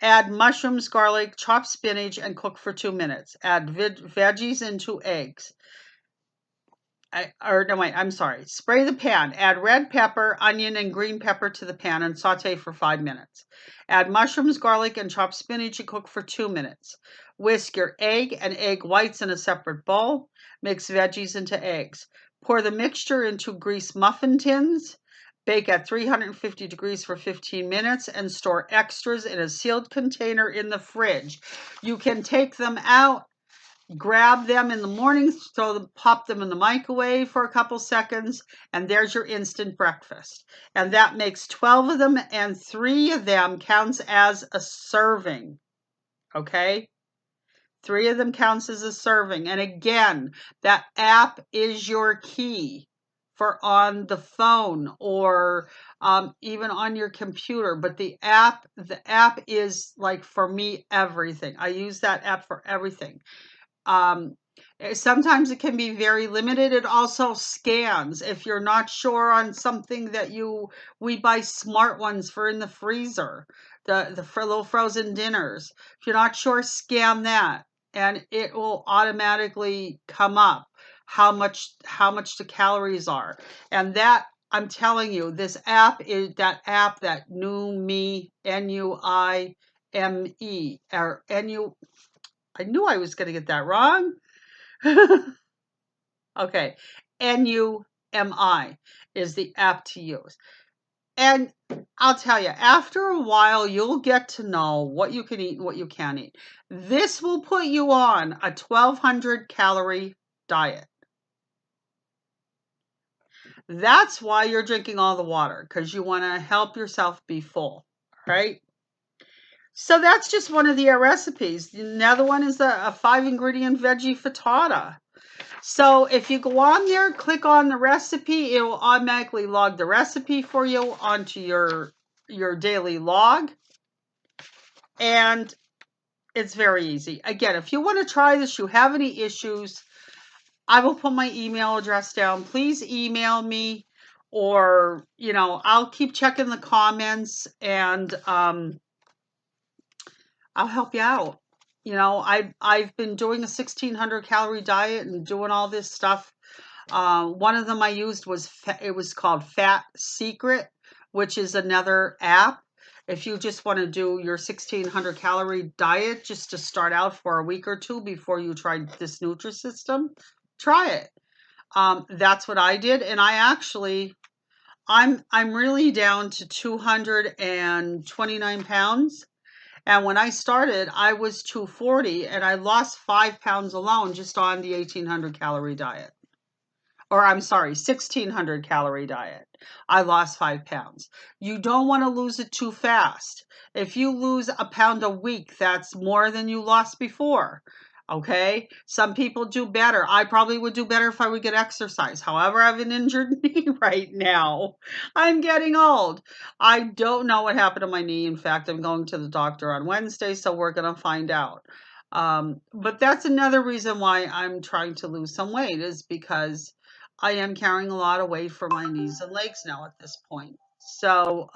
[SPEAKER 1] Add mushrooms, garlic, chopped spinach, and cook for 2 minutes. Add veggies and 2 eggs. I'm sorry. Spray the pan. Add red pepper, onion, and green pepper to the pan and saute for 5 minutes. Add mushrooms, garlic, and chopped spinach and cook for 2 minutes. Whisk your egg and egg whites in a separate bowl. Mix veggies into eggs. Pour the mixture into greased muffin tins. Bake at 350 degrees for 15 minutes and store extras in a sealed container in the fridge. You can take them out, grab them in the morning, pop them in the microwave for a couple seconds, and there's your instant breakfast. And that makes 12 of them, and 3 of them counts as a serving. Okay? 3 of them counts as a serving. And again, that app is your key for on the phone or even on your computer. But the app is, like, for me, everything. I use that app for everything. Sometimes it can be very limited. It also scans. If you're not sure on something that we buy smart ones for in the freezer, the little frozen dinners. If you're not sure, scan that, and it will automatically come up how much the calories are. And that, I'm telling you, this app is that NUMi, NUIME, or NU. I knew I was going to get that wrong. Okay. NUMi is the app to use. And I'll tell you, after a while, you'll get to know what you can eat and what you can't eat. This will put you on a 1,200 calorie diet. That's why you're drinking all the water, because you want to help yourself be full, right? So that's just one of the recipes. Another one is a 5-ingredient veggie frittata. So if you go on there, click on the recipe, it will automatically log the recipe for you onto your daily log. And it's very easy. Again, if you want to try this, you have any issues, I will put my email address down. Please email me, or, I'll keep checking the comments, and I'll help you out. I've been doing a 1,600 calorie diet and doing all this stuff. One of them I used was called Fat Secret, which is another app. If you just want to do your 1,600 calorie diet just to start out for a week or 2 before you try this Nutrisystem, try it. That's what I did, and I'm really down to 229 pounds. And when I started, I was 240, and I lost 5 pounds alone just on the 1,800 calorie diet. Or I'm sorry, 1,600 calorie diet. I lost 5 pounds. You don't want to lose it too fast. If you lose a pound a week, that's more than you lost before. Okay, some people do better. I probably would do better if I would get exercise. However, I have an injured knee right now. I'm getting old. I don't know what happened to my knee. In fact, I'm going to the doctor on Wednesday, so we're going to find out. But that's another reason why I'm trying to lose some weight, is because I am carrying a lot of weight for my knees and legs now at this point. So,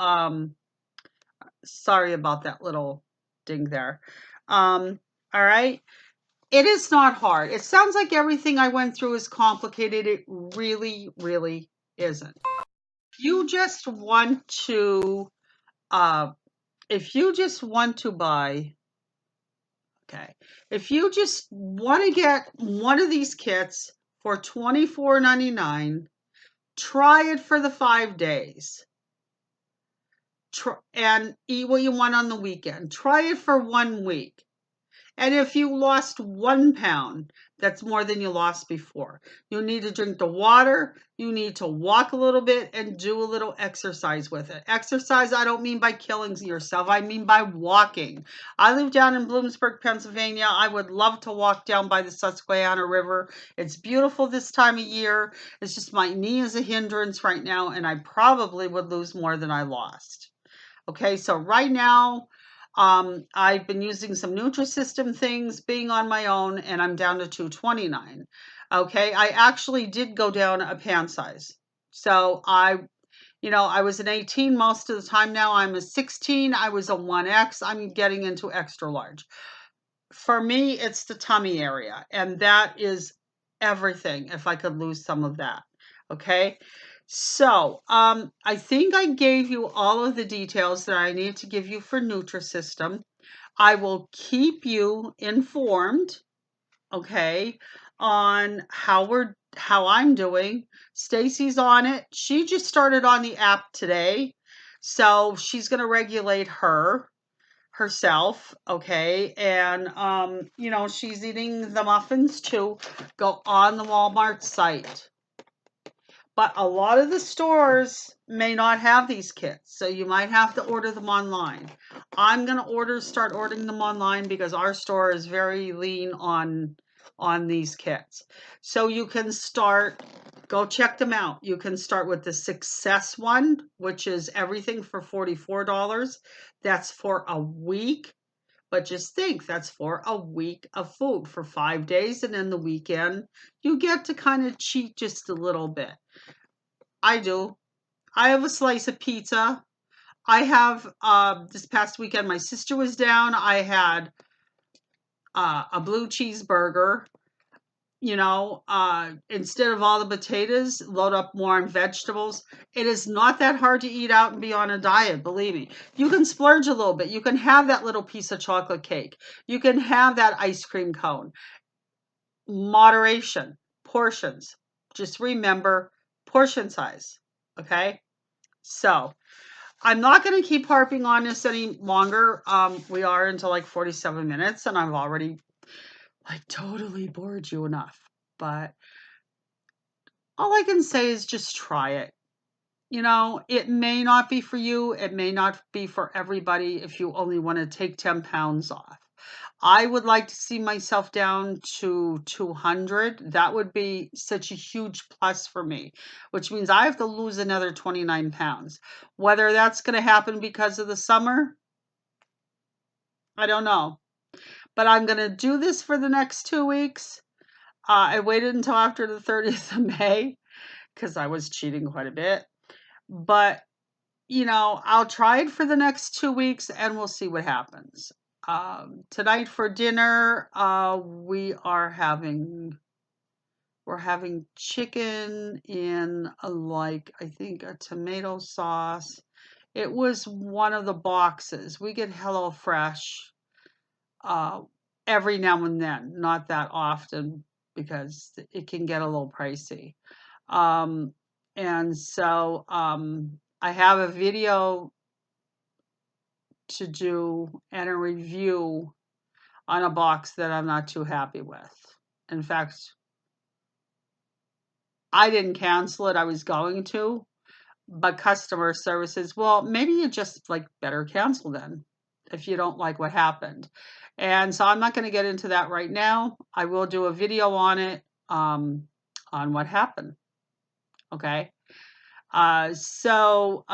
[SPEAKER 1] sorry about that little ding there. All right. It is not hard. It sounds like everything I went through is complicated. It really, really isn't. If you just want to, uh, if you just want to buy, okay, if you just want to get one of these kits for $24.99, try it for the 5 days. And eat what you want on the weekend. Try it for 1 week. And if you lost 1 pound, that's more than you lost before. You need to drink the water. You need to walk a little bit and do a little exercise with it. Exercise, I don't mean by killing yourself. I mean by walking. I live down in Bloomsburg, Pennsylvania. I would love to walk down by the Susquehanna River. It's beautiful this time of year. It's just my knee is a hindrance right now, and I probably would lose more than I lost. Okay, so right now, I've been using some Nutrisystem things, being on my own, and I'm down to 229. Okay, I actually did go down a pant size. So I was an 18 most of the time. Now I'm a 16. I was a 1X. I'm getting into extra large. For me, it's the tummy area, and that is everything if I could lose some of that. Okay. So, I think I gave you all of the details that I need to give you for Nutrisystem. I will keep you informed, okay, on how I'm doing. Stacy's on it. She just started on the app today, so she's going to regulate herself, okay? And she's eating the muffins too. Go on the Walmart site. But a lot of the stores may not have these kits, so you might have to order them online. I'm going to start ordering them online because our store is very lean on these kits. So you can go check them out. You can start with the Success one, which is everything for $44. That's for a week. But just think, that's for a week of food for 5 days, and then the weekend you get to kind of cheat just a little bit. I do. I have a slice of pizza. I have this past weekend my sister was down. I had a blue cheeseburger. Instead of all the potatoes, load up more on vegetables. It is not that hard to eat out and be on a diet, believe me. You can splurge a little bit. You can have that little piece of chocolate cake. You can have that ice cream cone. Moderation, portions. Just remember portion size, okay? So I'm not going to keep harping on this any longer. We are until like 47 minutes, and I've already totally bored you enough. But all I can say is just try it. It may not be for you. It may not be for everybody if you only want to take 10 pounds off. I would like to see myself down to 200. That would be such a huge plus for me, which means I have to lose another 29 pounds. Whether that's going to happen because of the summer, I don't know. But I'm going to do this for the next 2 weeks. I waited until after the 30th of May because I was cheating quite a bit. But, I'll try it for the next 2 weeks and we'll see what happens. Tonight for dinner, we're having chicken in I think a tomato sauce. It was one of the boxes. We get HelloFresh every now and then, not that often because it can get a little pricey. And so I have a video to do and a review on a box that I'm not too happy with. In fact, I didn't cancel it. I was going to, but customer services, well, maybe you just better cancel then. if you don't like what happened. And so I'm not going to get into that right now. I will do a video on it, on what happened. Okay. Yeah. So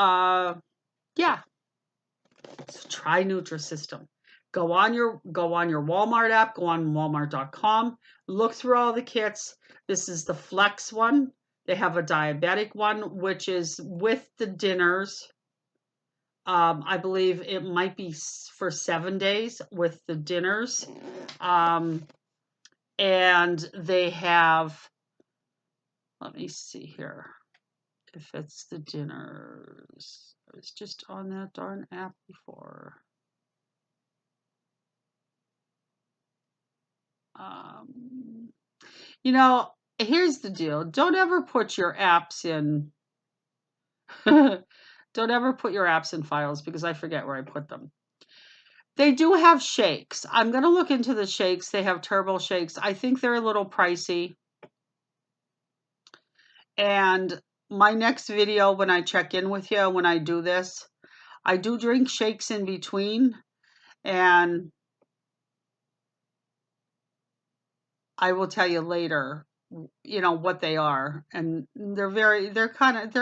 [SPEAKER 1] try Nutrisystem. Go on your Walmart app, go on walmart.com, look through all the kits. This is the Flex one. They have a diabetic one, which is with the dinners. I believe it might be for 7 days with the dinners. And they have, let me see here if it's the dinners. I was just on that darn app before. You know, here's the deal. Don't ever put your apps in. Don't ever put your apps in files because I forget where I put them. They do have shakes. I'm going to look into the shakes. They have turbo shakes. I think they're a little pricey. And my next video, when I check in with you, when I do this, I do drink shakes in between. And I will tell you later, you know, what they are. And they're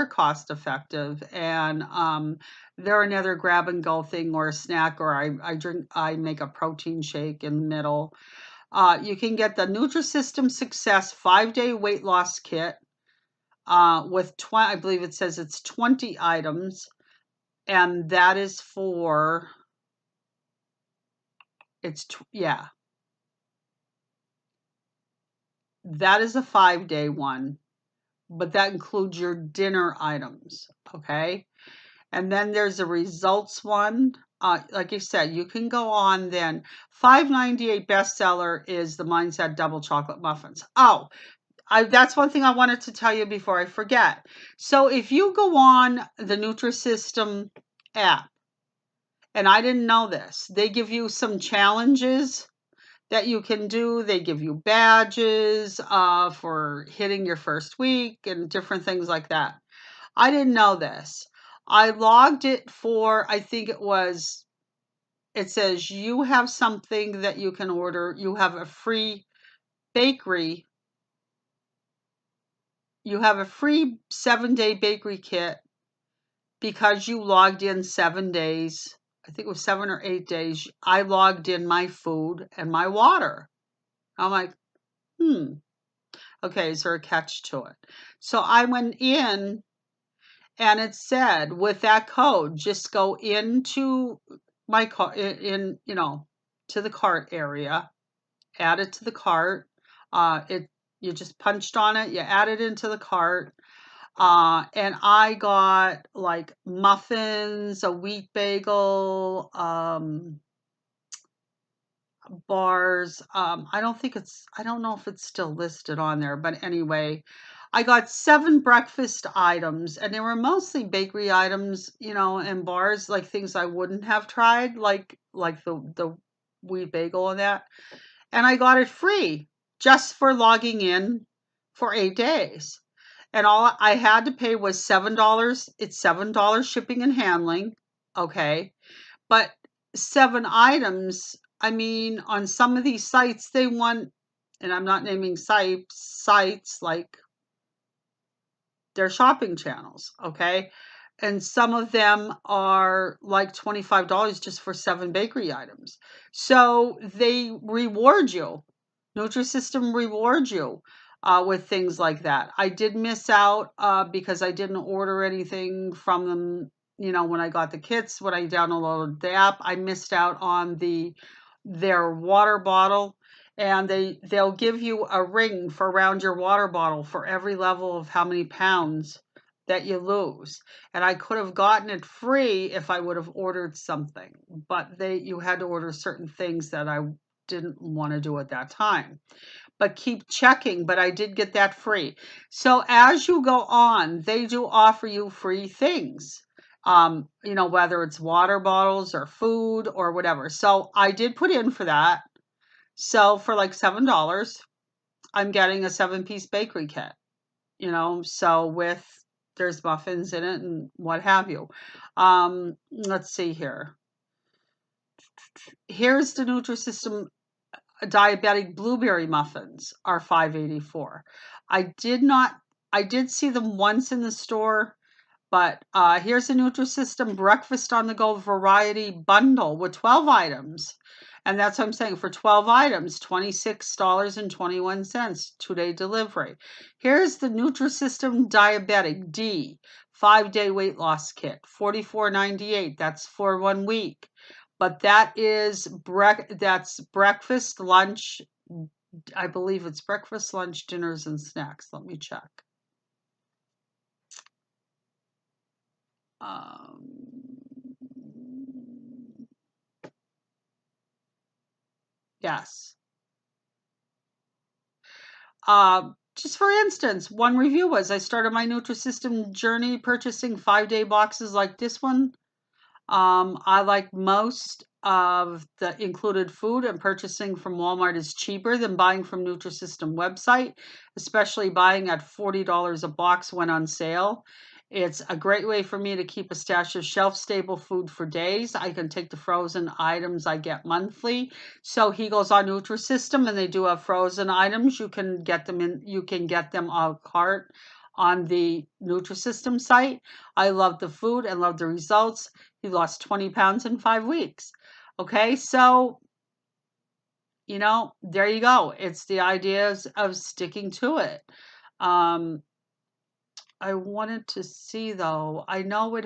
[SPEAKER 1] cost effective. And they're another grab and go thing or a snack, or I make a protein shake in the middle. You can get the Nutrisystem Success 5-day weight loss kit with 20, I believe it says it's 20 items, and that is for, yeah, that is a 5-day one, but that includes your dinner items, okay? And then there's a results one. Like you said, you can go on then. $5.98 bestseller is the Mindset Double Chocolate Muffins. Oh, that's one thing I wanted to tell you before I forget. So if you go on the Nutrisystem app, and I didn't know this, they give you some challenges that you can do. They give you badges for hitting your first week and different things like that. I didn't know this. I logged it for, I think it says you have something that you can order. You have a free bakery. You have a free 7-day bakery kit because you logged in 7 days. I think it was 7 or 8 days. I logged in my food and my water. I'm like, okay, is there a catch to it? So I went in and it said, with that code, just go into my cart, to the cart area, add it to the cart. You just punched on it, you add it into the cart. And I got like muffins, a wheat bagel, bars. I don't know if it's still listed on there, but anyway, I got 7 breakfast items, and they were mostly bakery items, and bars, like things I wouldn't have tried, like the wheat bagel and that. And I got it free just for logging in for 8 days. And all I had to pay was $7. It's $7 shipping and handling. Okay. But 7 items, I mean, on some of these sites, they want, and I'm not naming sites like their shopping channels. Okay. And some of them are like $25 just for 7 bakery items. So they reward you. Nutrisystem rewards you with things like that. I did miss out because I didn't order anything from them. When I got the kits, when I downloaded the app, I missed out on their water bottle, and they'll give you a ring for around your water bottle for every level of how many pounds that you lose. And I could have gotten it free if I would have ordered something, but you had to order certain things that I didn't want to do at that time. But keep checking, but I did get that free. So as you go on, they do offer you free things. Whether it's water bottles or food or whatever. So I did put in for that. So for like $7, I'm getting a 7-piece bakery kit, so there's muffins in it and what have you. Let's see here. here's the Nutrisystem diabetic blueberry muffins are $5.84. I did see them once in the store, but here's a Nutrisystem breakfast on the go variety bundle with 12 items. And that's what I'm saying, for 12 items, $26.21, 2-day delivery. Here's the Nutrisystem Diabetic D 5-day weight loss kit, $44.98. That's for 1 week. But that's breakfast, lunch, I believe it's breakfast, lunch, dinners, and snacks. Let me check. Yes. Just for instance, one review was, I started my Nutrisystem journey purchasing 5-day boxes like this one. I like most of the included food, and purchasing from Walmart is cheaper than buying from Nutrisystem website, especially buying at $40 a box when on sale. It's a great way for me to keep a stash of shelf-stable food for days. I can take the frozen items I get monthly. So he goes on Nutrisystem, and they do have frozen items. You can get them a la carte on the Nutrisystem site. I love the food and love the results. He lost 20 pounds in 5 weeks. Okay, so, there you go. It's the ideas of sticking to it. I wanted to see, though, I know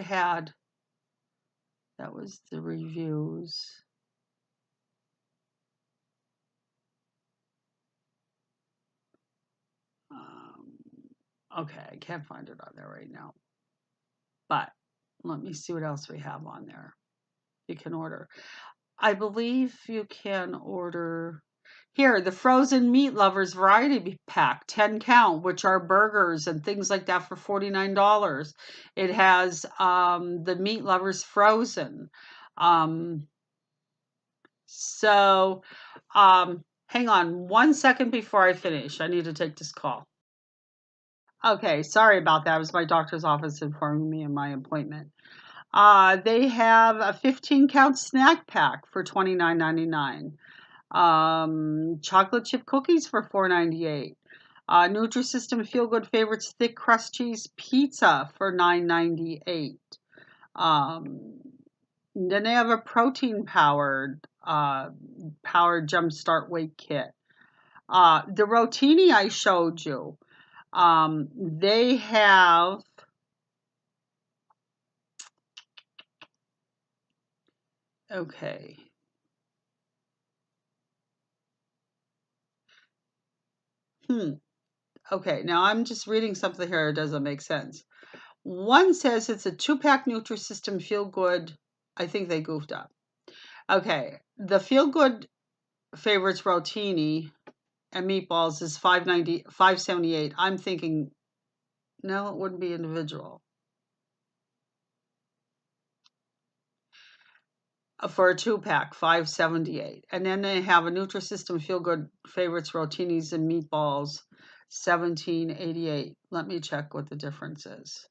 [SPEAKER 1] that was the reviews. Okay, I can't find it on there right now. But let me see what else we have on there. You can order. I believe you can order here, the frozen meat lovers variety pack, 10 count, which are burgers and things like that for $49. It has the meat lovers frozen. So hang on 1 second before I finish. I need to take this call. Okay, sorry about that. It was my doctor's office informing me of my appointment. They have a 15 count snack pack for $29.99. Chocolate chip cookies for $4.98. Nutrisystem Feel Good Favorites thick crust cheese pizza for $9.98. Then they have a protein powered jumpstart weight kit. The rotini I showed you, they have okay. Okay, now I'm just reading something here. It doesn't make sense. One says it's a 2-pack Nutrisystem Feel Good. I think they goofed up. Okay, the Feel Good Favorites Rotini and meatballs is $5.78. I'm thinking, no, it wouldn't be individual. For a 2-pack, $5.78. And then they have a Nutrisystem Feel Good Favorites Rotinis and meatballs, $17.88. Let me check what the difference is.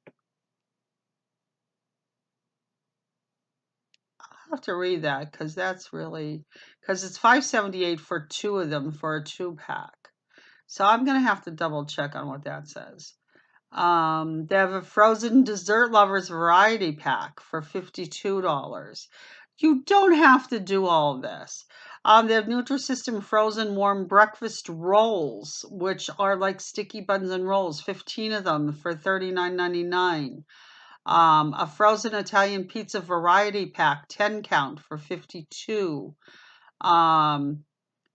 [SPEAKER 1] I'll have to read that because it's $5.78 for 2 of them for a 2-pack. So I'm going to have to double check on what that says. They have a frozen dessert lovers variety pack for $52. You don't have to do all of this. They have Nutrisystem frozen warm breakfast rolls, which are like sticky buns and rolls, 15 of them for $39.99. A frozen Italian pizza variety pack, 10 count for $52.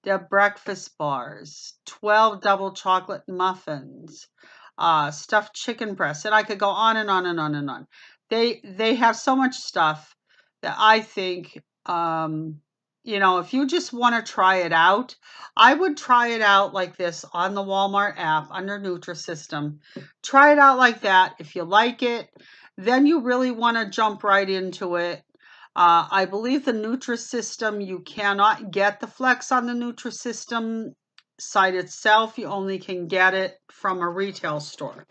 [SPEAKER 1] They have breakfast bars, 12 double chocolate muffins, stuffed chicken breast, and I could go on and on and on and on. They have so much stuff that I think, if you just want to try it out, I would try it out like this on the Walmart app under Nutrisystem. Try it out like that. If you like it, then you really want to jump right into it. I believe the Nutrisystem, you cannot get the Flex on the Nutrisystem site itself. You only can get it from a retail store.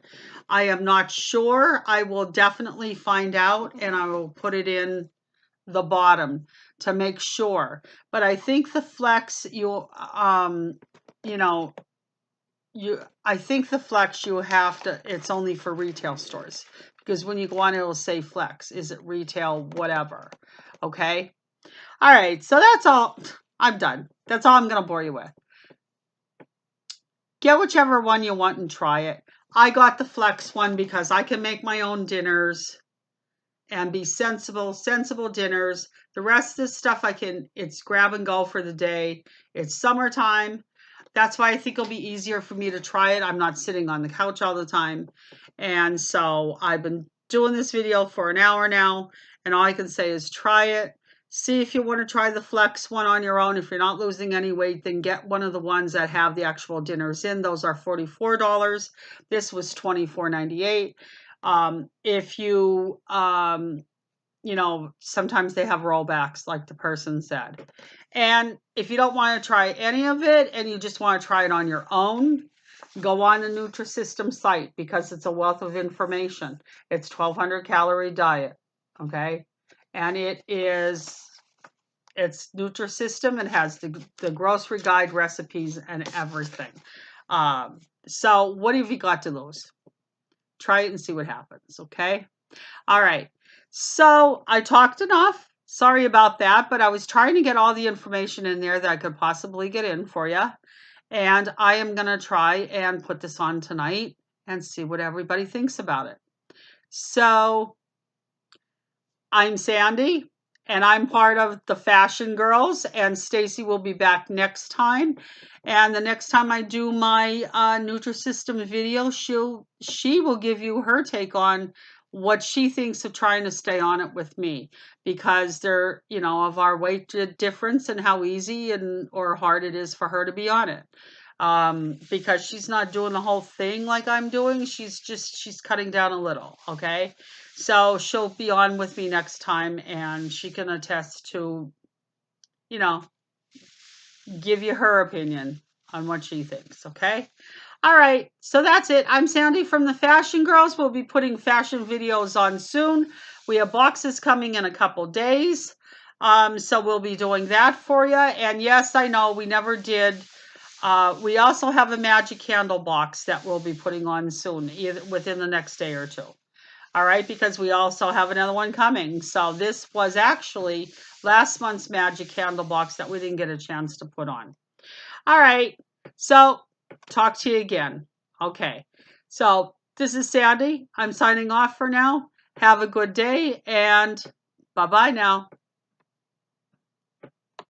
[SPEAKER 1] I am not sure. I will definitely find out, and I will put it in the bottom to make sure. But I think the Flex, you know, I think the Flex you have to, it's only for retail stores, because when you go on it'll say Flex. Is it retail, whatever? Okay. All right, so that's all. I'm done. That's all I'm going to bore you with. Get whichever one you want and try it. I got the Flex one because I can make my own dinners and be sensible dinners. The rest of this stuff it's grab and go for the day. It's summertime. That's why I think it'll be easier for me to try it. I'm not sitting on the couch all the time. And so I've been doing this video for an hour now, and all I can say is try it. See if you want to try the Flex one on your own. If you're not losing any weight, then get one of the ones that have the actual dinners in. Those are $44. This was $24.98. If you, sometimes they have rollbacks, like the person said. And if you don't want to try any of it and you just want to try it on your own, go on the Nutrisystem site, because it's a wealth of information. It's 1,200 calorie diet, okay? And it's Nutrisystem. It has the grocery guide, recipes, and everything. So what have you got to lose? Try it and see what happens, okay? All right. So I talked enough. Sorry about that, but I was trying to get all the information in there that I could possibly get in for you. And I am going to try and put this on tonight and see what everybody thinks about it. So I'm Sandy, and I'm part of the Fashion Girls, and Stacy will be back next time. And the next time I do my Nutrisystem video, she will give you her take on what she thinks of trying to stay on it with me, because they're, of our weight difference and how easy or hard it is for her to be on it. Because she's not doing the whole thing like I'm doing. She's cutting down a little, okay? So she'll be on with me next time, and she can attest to, give you her opinion on what she thinks, okay? All right, so that's it. I'm Sandy from the Fashion Girls. We'll be putting fashion videos on soon. We have boxes coming in a couple days, so we'll be doing that for you. And yes, I know we never did. We also have a magic candle box that we'll be putting on soon, either within the next day or two. All right, because we also have another one coming. So this was actually last month's magic candle box that we didn't get a chance to put on. All right, so talk to you again. Okay, so this is Sandy. I'm signing off for now. Have a good day, and bye-bye now.